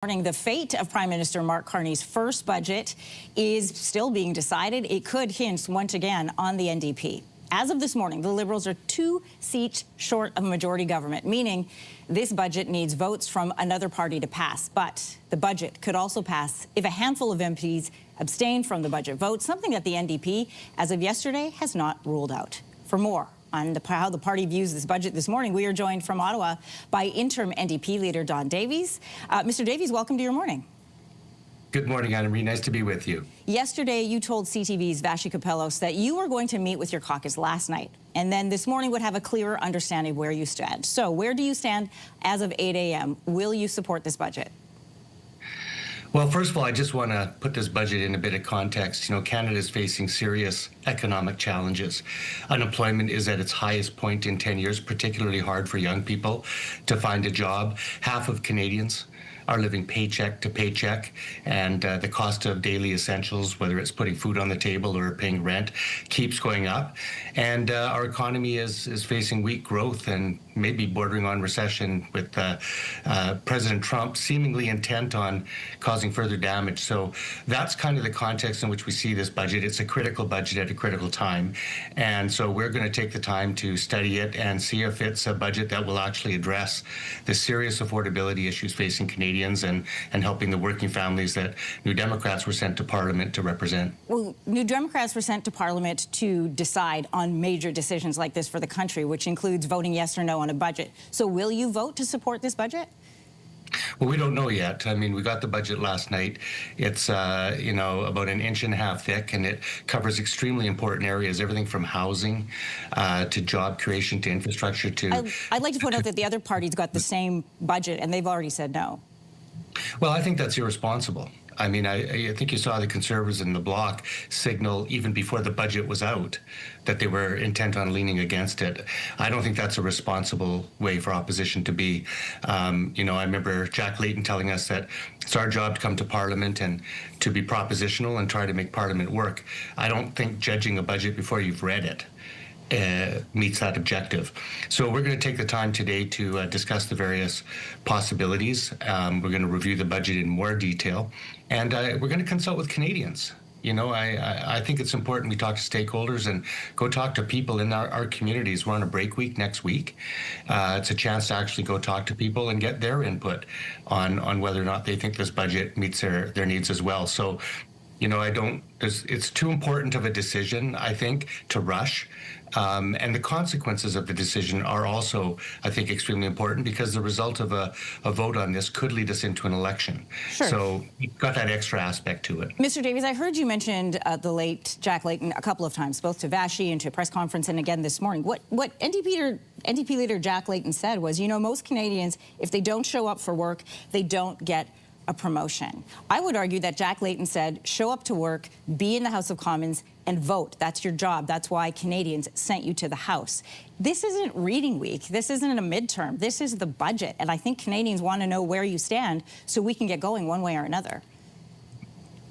Morning, the fate of Prime Minister Mark Carney's first budget is still being decided. It could hinge once again on the NDP. As of this morning, the Liberals are 2 seats short of majority government, meaning this budget needs votes from another party to pass. But the budget could also pass if a handful of MPs abstain from the budget vote, something that the NDP, as of yesterday, has not ruled out. For more on how the party views this budget this morning, we are joined from Ottawa by Interim NDP leader Don Davies. Mr. Davies, welcome to your morning. Good morning, Anne-Marie. Nice to be with you. Yesterday, you told CTV's Vashi Kapelos that you were going to meet with your caucus last night, and then this morning would have a clearer understanding of where you stand. So where do you stand as of 8 a.m.? Will you support this budget? Well, first of all, I just want to put this budget in a bit of context. You know, Canada is facing serious economic challenges. Unemployment is at its highest point in 10 years, particularly hard for young people to find a job. Half of Canadians are living paycheck to paycheck, and the cost of daily essentials, whether it's putting food on the table or paying rent, keeps going up. And our economy is facing weak growth and maybe bordering on recession, with President Trump seemingly intent on causing further damage. So that's kind of the context in which we see this budget. It's a critical budget at a critical time. And so we're going to take the time to study it and see if it's a budget that will actually address the serious affordability issues facing Canadians and helping the working families that New Democrats were sent to Parliament to represent. Well, New Democrats were sent to Parliament to decide on major decisions like this for the country, which includes voting yes or no on a budget. So will you vote to support this budget? Well, we don't know yet. I mean, we got the budget last night. It's, you know, about 1.5 inches thick, and it covers extremely important areas, everything from housing to job creation to infrastructure to... I'd like to point out that the other parties got the same budget, and they've already said no. Well, I think that's irresponsible. I mean, I think you saw the Conservatives in the Bloc signal even before the budget was out that they were intent on leaning against it. I don't think that's a responsible way for opposition to be. You know, I remember Jack Layton telling us that it's our job to come to Parliament and to be propositional and try to make Parliament work. I don't think judging a budget before you've read it meets that objective. So we're going to take the time today to discuss the various possibilities. We're going to review the budget in more detail, and we're going to consult with Canadians. You know, I think it's important we talk to stakeholders and go talk to people in our communities. We're on a break week next week. It's a chance to actually go talk to people and get their input on whether or not they think this budget meets their needs as well. So, you know, it's too important of a decision, I think, to rush. And the consequences of the decision are also, I think, extremely important, because the result of a vote on this could lead us into an election. Sure. So you've got that extra aspect to it. Mr. Davies, I heard you mentioned the late Jack Layton a couple of times, both to Vashi and to a press conference and again this morning. What NDP leader Jack Layton said was, you know, most Canadians, if they don't show up for work, they don't get a promotion. I would argue that Jack Layton said, show up to work, be in the House of Commons, and vote. That's your job. That's why Canadians sent you to the House. This isn't reading week. This isn't a midterm. This is the budget. And I think Canadians want to know where you stand so we can get going one way or another.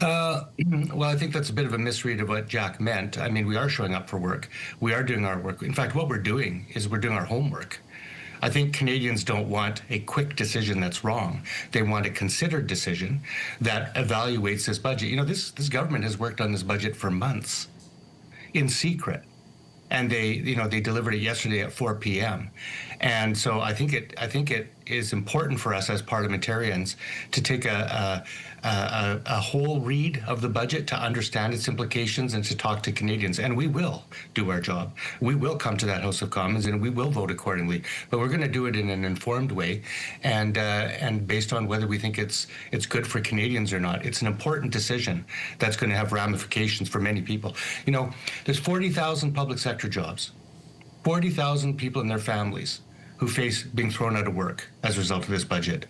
Well, I think that's a bit of a misread of what Jack meant. I mean, we are showing up for work. We are doing our work. In fact, what we're doing is we're doing our homework. I think Canadians don't want a quick decision that's wrong. They want a considered decision that evaluates this budget. You know, this government has worked on this budget for months in secret, and they delivered it yesterday at 4 p.m. And so I think it is important for us as parliamentarians to take a whole read of the budget, to understand its implications, and to talk to Canadians. And we will do our job. We will come to that House of Commons and we will vote accordingly. But we're going to do it in an informed way, and based on whether we think it's good for Canadians or not. It's an important decision that's going to have ramifications for many people. You know, there's 40,000 public sector jobs, 40,000 people and their families who face being thrown out of work as a result of this budget.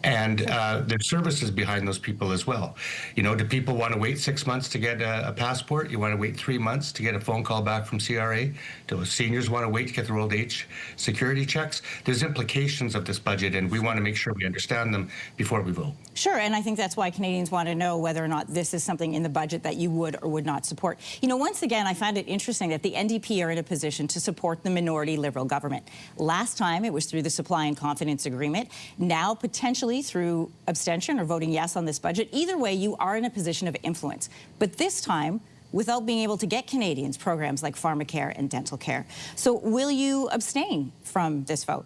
And there's services behind those people as well. You know, do people want to wait 6 months to get a passport? You want to wait 3 months to get a phone call back from CRA? Do seniors want to wait to get their old age security checks? There's implications of this budget, and we want to make sure we understand them before we vote. Sure, and I think that's why Canadians want to know whether or not this is something in the budget that you would or would not support. You know, once again, I find it interesting that the NDP are in a position to support the minority Liberal government. Last time, it was through the Supply and Confidence Agreement. Now, potentially potentially through abstention or voting yes on this budget. Either way, you are in a position of influence. But this time, without being able to get Canadians programs like pharmacare and dental care. So will you abstain from this vote?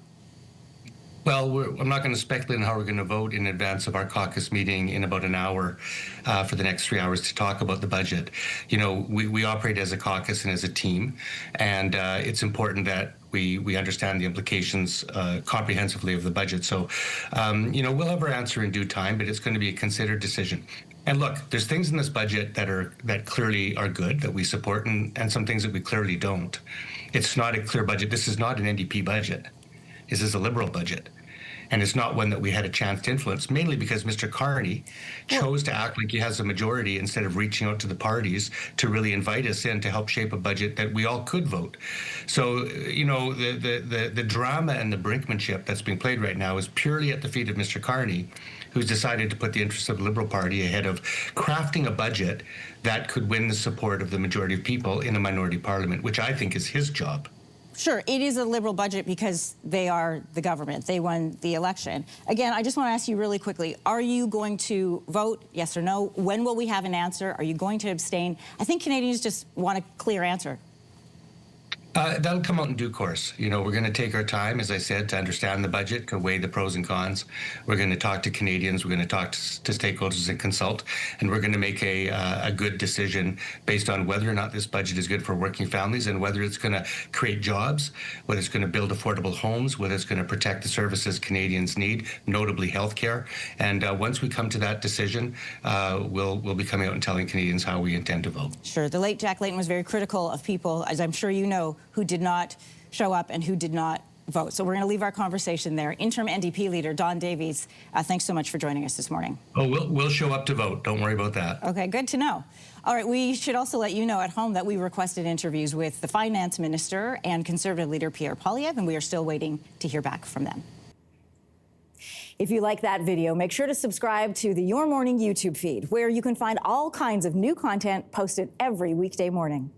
Well, I'm not going to speculate on how we're going to vote in advance of our caucus meeting in about an hour for the next 3 hours to talk about the budget. You know, we operate as a caucus and as a team, and it's important that we understand the implications comprehensively of the budget. So, you know, we'll have our answer in due time, but it's going to be a considered decision. And look, there's things in this budget that clearly are good, that we support, and some things that we clearly don't. It's not a clear budget. This is not an NDP budget. This is a Liberal budget. And it's not one that we had a chance to influence, mainly because Mr. Carney chose to act like he has a majority instead of reaching out to the parties to really invite us in to help shape a budget that we all could vote. So, you know, the drama and the brinkmanship that's being played right now is purely at the feet of Mr. Carney, who's decided to put the interests of the Liberal Party ahead of crafting a budget that could win the support of the majority of people in a minority parliament, which I think is his job. Sure, it is a Liberal budget because they are the government. They won the election. Again, I just want to ask you really quickly, are you going to vote, yes or no? When will we have an answer? Are you going to abstain? I think Canadians just want a clear answer. That'll come out in due course. You know, we're going to take our time, as I said, to understand the budget, to weigh the pros and cons. We're going to talk to Canadians. We're going to talk to stakeholders and consult, and we're going to make a good decision based on whether or not this budget is good for working families and whether it's going to create jobs, whether it's going to build affordable homes, whether it's going to protect the services Canadians need, notably healthcare. And once we come to that decision, we'll be coming out and telling Canadians how we intend to vote. Sure. The late Jack Layton was very critical of people, as I'm sure you know, who did not show up and who did not vote. So we're going to leave our conversation there. Interim NDP leader Don Davies, thanks so much for joining us this morning. Oh, we'll show up to vote. Don't worry about that. Okay, good to know. All right, we should also let you know at home that we requested interviews with the finance minister and Conservative leader Pierre Poilievre, and we are still waiting to hear back from them. If you like that video, make sure to subscribe to the Your Morning YouTube feed, where you can find all kinds of new content posted every weekday morning.